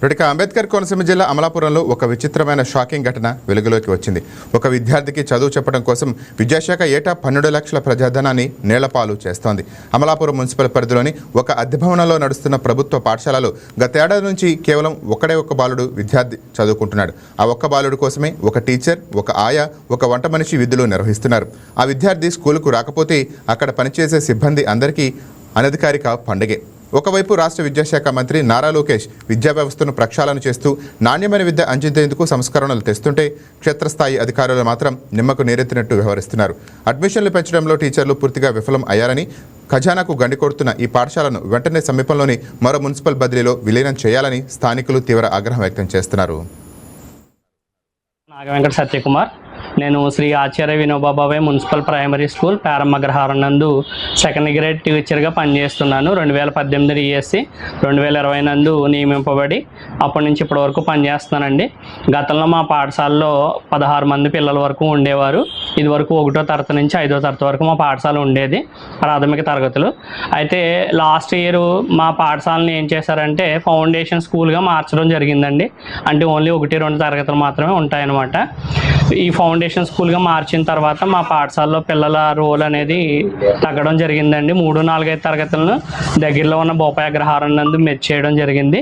ఇక అంబేద్కర్ కోనసీమ జిల్లా అమలాపురంలో ఒక విచిత్రమైన షాకింగ్ ఘటన వెలుగులోకి వచ్చింది. ఒక విద్యార్థికి చదువు చెప్పడం కోసం విద్యాశాఖ ఏటా 12 లక్షల ప్రజాధనాన్ని నేలపాలు చేస్తోంది. అమలాపురం మున్సిపల్ పరిధిలోని ఒక అద్దె భవనంలో నడుస్తున్న ప్రభుత్వ పాఠశాలలో గతేడాది నుంచి కేవలం ఒక్క బాలుడు విద్యార్థి చదువుకుంటున్నాడు. ఆ ఒక్క బాలుడు కోసమే ఒక టీచర్, ఒక ఆయా, ఒక వంట మనిషి విధులు నిర్వహిస్తున్నారు. ఆ విద్యార్థి స్కూలుకు రాకపోతే అక్కడ పనిచేసే సిబ్బంది అందరికీ అనధికారిక పండగే. ఒకవైపు రాష్ట్ర విద్యాశాఖ మంత్రి నారా లోకేష్ విద్యా వ్యవస్థను ప్రక్షాళన చేస్తూ నాణ్యమైన విద్య అందించేందుకు సంస్కరణలు తెస్తుంటే క్షేత్రస్థాయి అధికారులు మాత్రం నిమ్మకు నీరెత్తినట్టు వ్యవహరిస్తున్నారు. అడ్మిషన్లు పెంచడంలో టీచర్లు పూర్తిగా విఫలం అయ్యారని, ఖజానాకు గండి కొడుతున్న ఈ పాఠశాలను వెంటనే సమీపంలోని మరో మున్సిపల్ బదిలీలో విలీనం చేయాలని స్థానికులు తీవ్ర ఆగ్రహం వ్యక్తం చేస్తున్నారు. నాగవెంకట సత్యకుమార్, నేను శ్రీ ఆచార్య వినోబాబాయ్ మున్సిపల్ ప్రైమరీ స్కూల్ పేరమ్మగ్రహారం నందు సెకండ్ గ్రేడ్ టీచర్గా పనిచేస్తున్నాను. 2018 డిఎస్సి 2020 నందు నియమింపబడి అప్పటి నుంచి ఇప్పటి వరకు పనిచేస్తున్నానండి. గతంలో మా పాఠశాలలో 16 మంది పిల్లల వరకు ఉండేవారు. ఇది వరకు 1వ తరగతి నుంచి 5వ తరగతి వరకు మా పాఠశాల ఉండేది, ప్రాథమిక తరగతులు. అయితే లాస్ట్ ఇయర్ మా పాఠశాలని ఏం చేశారంటే ఫౌండేషన్ స్కూల్గా మార్చడం జరిగిందండి. అంటే ఓన్లీ 1-2 తరగతులు మాత్రమే ఉంటాయన్నమాట. ఈ ఫౌండేషన్ స్కూల్గా మార్చిన తర్వాత మా పాఠశాలలో పిల్లల రోల్ అనేది తగ్గడం జరిగిందండి. 3-4-5 తరగతులను దగ్గరలో ఉన్న బోపాయి అగ్రహారం నందు మెచ్ చేయడం జరిగింది.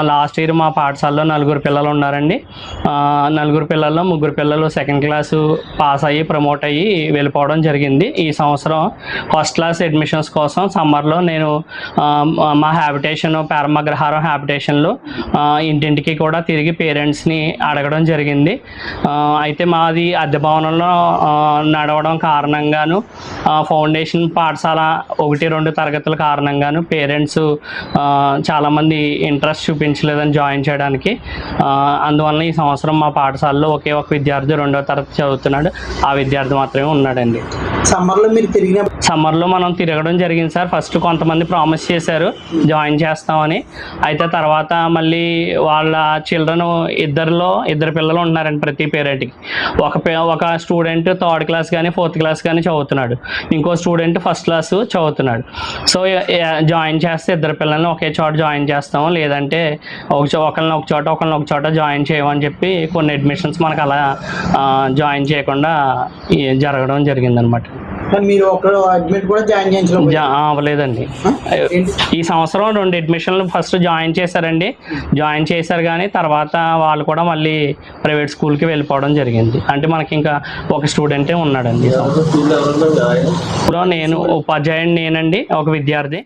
లాస్ట్ ఇయర్ మా పాఠశాలలో 4 పిల్లలు ఉన్నారండి. 4 పిల్లల్లో 3 పిల్లలు సెకండ్ క్లాసు పాస్ అయ్యి ప్రమోట్ అయ్యి వెళ్ళిపోవడం జరిగింది. ఈ సంవత్సరం ఫస్ట్ క్లాస్ అడ్మిషన్స్ కోసం సమ్మర్లో నేను మా హ్యాబిటేషన్ పేరమ్మగ్రహారం హ్యాబిటేషన్లో ఇంటింటికి కూడా తిరిగి పేరెంట్స్ని అడగడం జరిగింది. అయితే మాది అద్దె భవనంలో నడవడం కారణంగాను, ఫౌండేషన్ పాఠశాల 1-2 తరగతుల కారణంగాను పేరెంట్స్ చాలామంది ఇంట్రెస్ట్ చూపించలేదని జాయిన్ చేయడానికి. అందువల్ల ఈ సంవత్సరం మా పాఠశాలలో ఒకే ఒక విద్యార్థి 2వ తరగతి చదువుతున్నాడు. ఆ విద్యార్థి మాత్రమే ఉన్నాడండి. సమ్మర్లో మనం తిరగడం జరిగింది సార్. ఫస్ట్ కొంతమంది ప్రామిస్ చేశారు జాయిన్ చేస్తామని. అయితే తర్వాత మళ్ళీ వాళ్ళ చిల్డ్రన్ ఇద్దరు పిల్లలు ఉన్నారండి ప్రతి పేరెంట్కి. ఒక స్టూడెంట్ 3rd క్లాస్ కానీ 4th క్లాస్ కానీ చదువుతున్నాడు, ఇంకో స్టూడెంట్ 1st క్లాస్ చదువుతున్నాడు. సో జాయిన్ చేస్తే 2 పిల్లల్ని ఒకే చోట జాయిన్ చేస్తాము, లేదంటే ఒకళ్ళని ఒక చోట జాయిన్ చేయమని చెప్పి కొన్ని అడ్మిషన్స్ మనకు అలా జాయిన్ చేయకుండా జరగడం జరిగిందనమాట. మీరు ఒక అడ్మిట్ కూడా అవ్వలేదండి. ఈ సంవత్సరం 2 అడ్మిషన్లు ఫస్ట్ జాయిన్ చేశారు కానీ తర్వాత వాళ్ళు కూడా మళ్ళీ ప్రైవేట్ స్కూల్కి వెళ్ళిపోవడం జరిగింది. అంటే మనకి ఇంకా ఒక స్టూడెంటే ఉన్నాడండి. నేను ఉపాధ్యాయుడు నేనండి, ఒక విద్యార్థి.